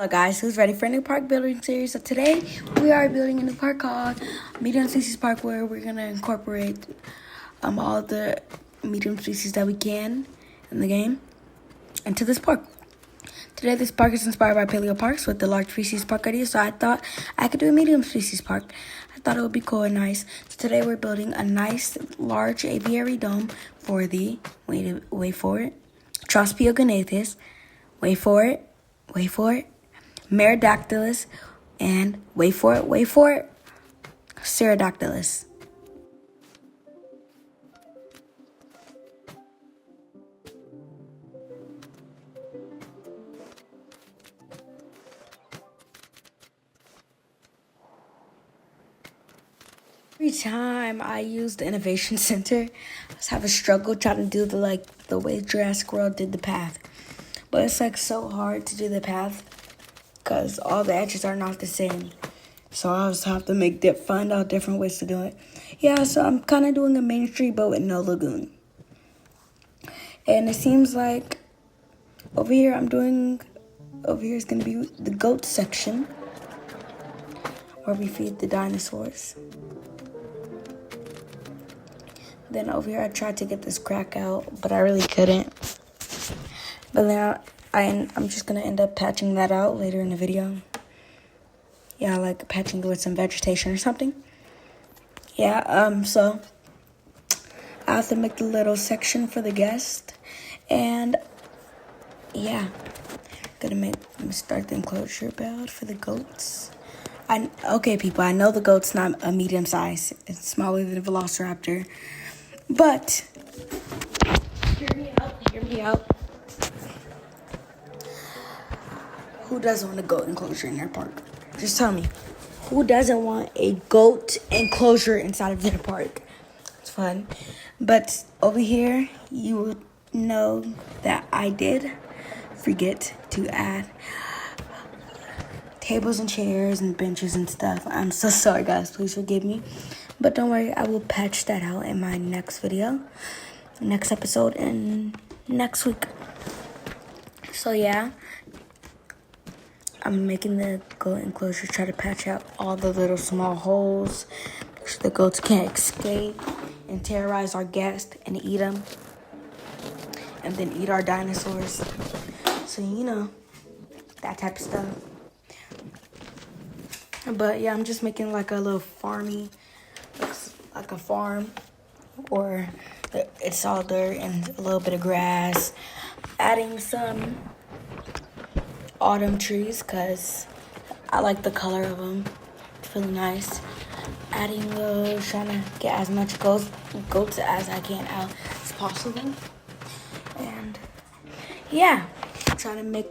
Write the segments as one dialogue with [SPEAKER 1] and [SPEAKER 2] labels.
[SPEAKER 1] Hello guys, who's ready for a new park building series? So today we are building a new park called Medium Species Park, where we're gonna incorporate all the medium species that we can in the game into this park. Today this park is inspired by paleo parks with the large species park idea, so I thought I could do a medium species park. I thought it would be cool and nice. So today we're building a nice large aviary dome for the wait for it, tropeoganathus, wait for it, Maara, and wait for it, Pterodactylus. Every time I use the Innovation Center, I just have a struggle trying to do the way Jurassic World did the path. But it's so hard to do the path because all the edges are not the same. So I just have to find out different ways to do it. Yeah, so I'm kind of doing a main street but with no lagoon. And it seems like over here is going to be the goat section where we feed the dinosaurs. Then over here I tried to get this crack out, but I really couldn't. But then I'm just going to end up patching that out later in the video. Yeah, like patching with some vegetation or something. Yeah, so I have to make the little section for the guest. And yeah, I'm gonna start the enclosure build for the goats. Okay, people, I know the goat's not a medium size. It's smaller than a velociraptor. But hear me out. Who doesn't want a goat enclosure in their park? Just tell me. Who doesn't want a goat enclosure inside of their park? It's fun. But over here, you will know that I did forget to add tables and chairs and benches and stuff. I'm so sorry, guys. Please forgive me. But don't worry, I will patch that out in my next video, next episode, and next week. So yeah, I'm making the goat enclosure, try to patch out all the little small holes so the goats can't escape and terrorize our guests and eat them, and then eat our dinosaurs. So you know, that type of stuff. But yeah, I'm just making like a little farmy, looks like a farm, or it's all dirt and a little bit of grass. Adding some autumn trees because I like the color of them. It's really nice. Adding those, trying to get as much goats as I can out as possible. And yeah, trying to make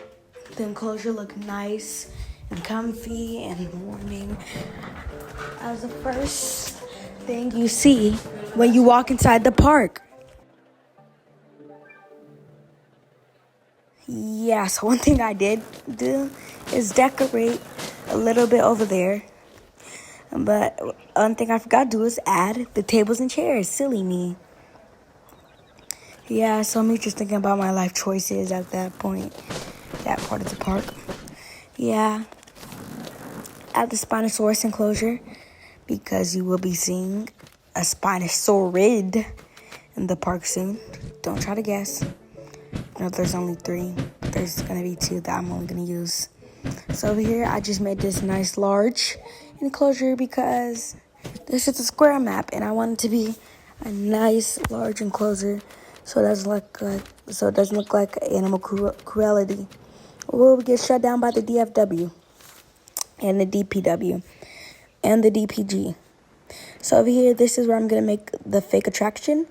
[SPEAKER 1] the enclosure look nice and comfy and warming as the first thing you see when you walk inside the park. Yeah, so one thing I did do is decorate a little bit over there. But one thing I forgot to do is add the tables and chairs. Silly me. Yeah, so me just thinking about my life choices at that point, that part of the park. Yeah, add the Spinosaurus enclosure because you will be seeing a Spinosaurid in the park soon. Don't try to guess. No, there's only 3. There's going to be 2 that I'm only going to use. So over here, I just made this nice large enclosure because this is a square map, and I want it to be a nice large enclosure so it doesn't look like animal cruelty. We'll get shut down by the DFW and the DPW and the DPG. So over here, this is where I'm going to make the fake attraction,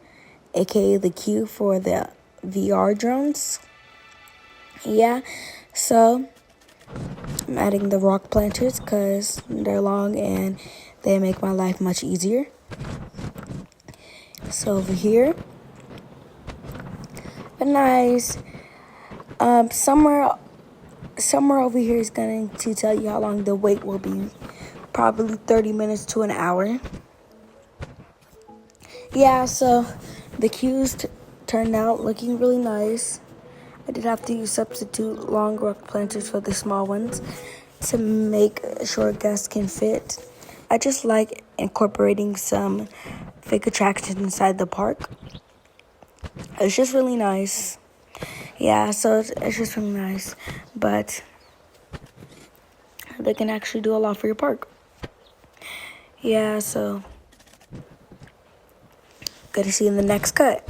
[SPEAKER 1] aka the queue for the VR drones. Yeah, so I'm adding the rock planters because they're long and they make my life much easier. So over here, but nice. Somewhere over here is going to tell you how long the wait will be. Probably 30 minutes to an hour. Yeah, so the queues turned out looking really nice. I did have to substitute long rock planters for the small ones to make sure guests can fit. I just like incorporating some fake attractions inside the park. It's just really nice. Yeah, so it's just really nice. But they can actually do a lot for your park. Yeah, so good to see you in the next cut.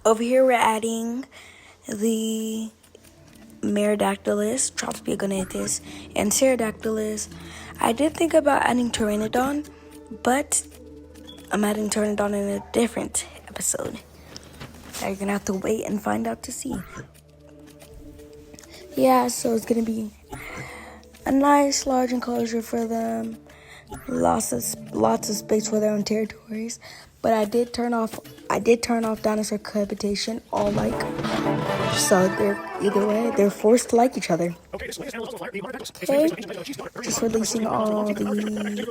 [SPEAKER 1] Over here, we're adding the Merodactylus, tropeoganathus, and Pterodactylus. I did think about adding Pteranodon, but I'm adding Pteranodon in a different episode. So you're gonna have to wait and find out to see. Yeah, so it's gonna be a nice large enclosure for them. Lots of space for their own territories. But I did turn off dinosaur cohabitation all like, so they're either way they're forced to like each other. Okay, just releasing all the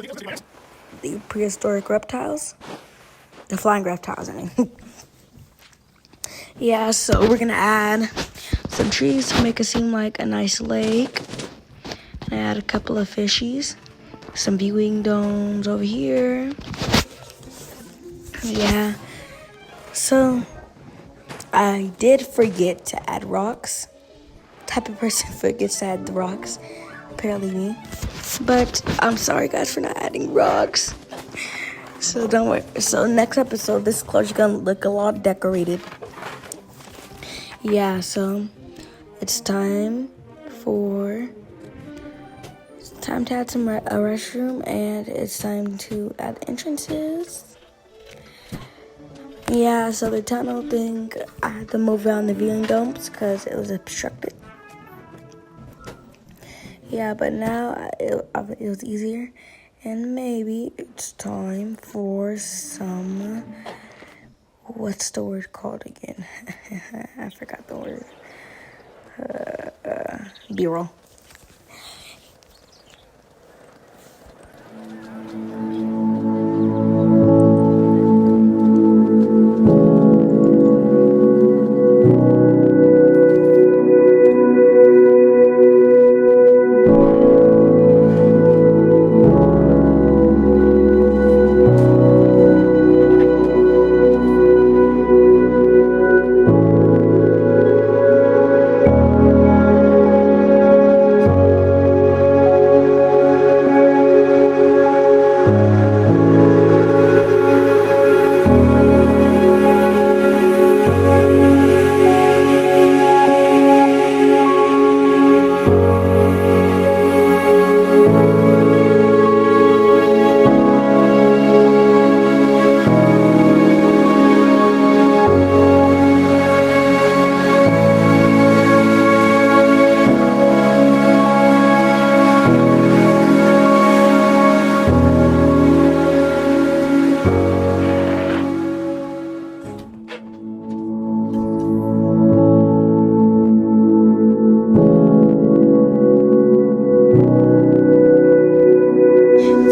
[SPEAKER 1] prehistoric reptiles, the flying reptiles. I mean, yeah. So we're gonna add some trees to make it seem like a nice lake. And add a couple of fishies, some viewing domes over here. Yeah, so I did forget to add rocks. Type of person forgets to add the rocks. Apparently me. But I'm sorry guys for not adding rocks. So don't worry. So next episode, this closure's gonna look a lot decorated. Yeah, so it's time to add a restroom, and it's time to add entrances. Yeah, so the tunnel thing, I had to move around the viewing domes because it was obstructed. Yeah, but now it was easier. And maybe it's time for some, what's the word called again? I forgot the word. B-roll.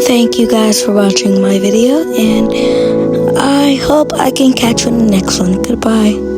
[SPEAKER 1] Thank you guys for watching my video, and I hope I can catch you in the next one. Goodbye.